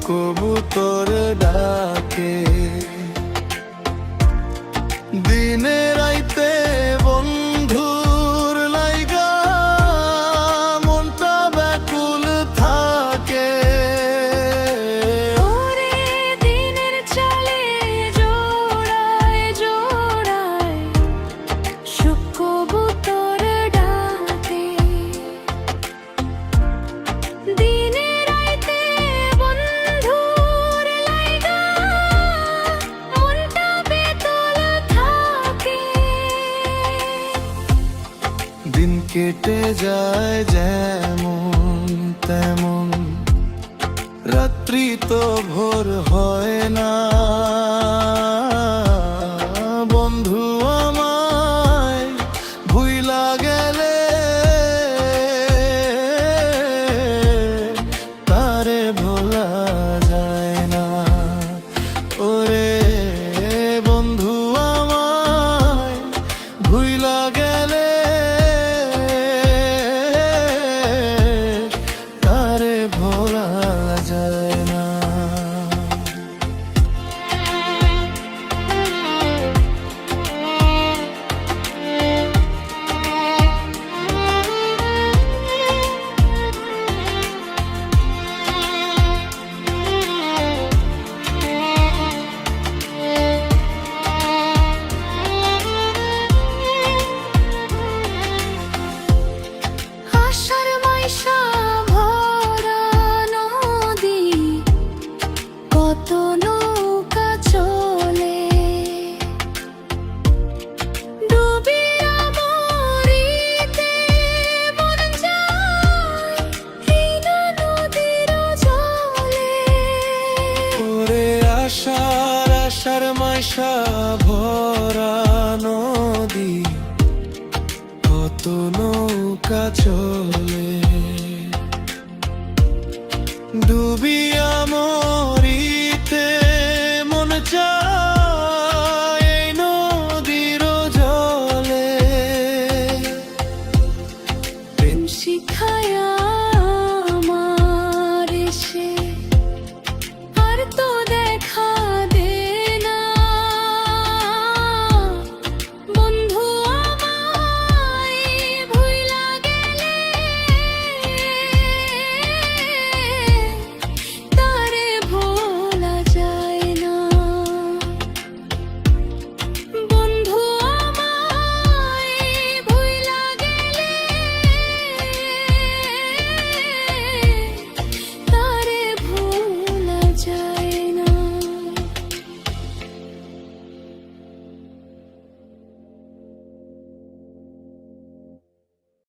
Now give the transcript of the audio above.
কবুতর ডাকে। দিনে রাইতে বন্ধুর লাইগা মনটা ব্যাকুল থাকে। ওরে দিনের চালে জোড়ায় জোড়ায় সুখ কবুতর ডাকে। দিনে রাইতে বন্ধুর লাইগা মনটা বেতুল থাকে। দিন কেটে যায় যেমন তেমন, রাত্রি তো ভোর হয় না। বন্ধু আমায় ভুইলা গেলে তারে ভোলা যায় না। ওরে বন্ধু আমায় ভুইলা গেলে তারে ভোলা যায় না। আষাঢ় মাইশা ভরা নদী, কত নৌকা চলে। ডুবিয়া মরিতে মন যায় এই না নদীর জলে। ওরে আষাঢ় মাইশা ভরা নদী, কত নৌকা চলে। ডুবি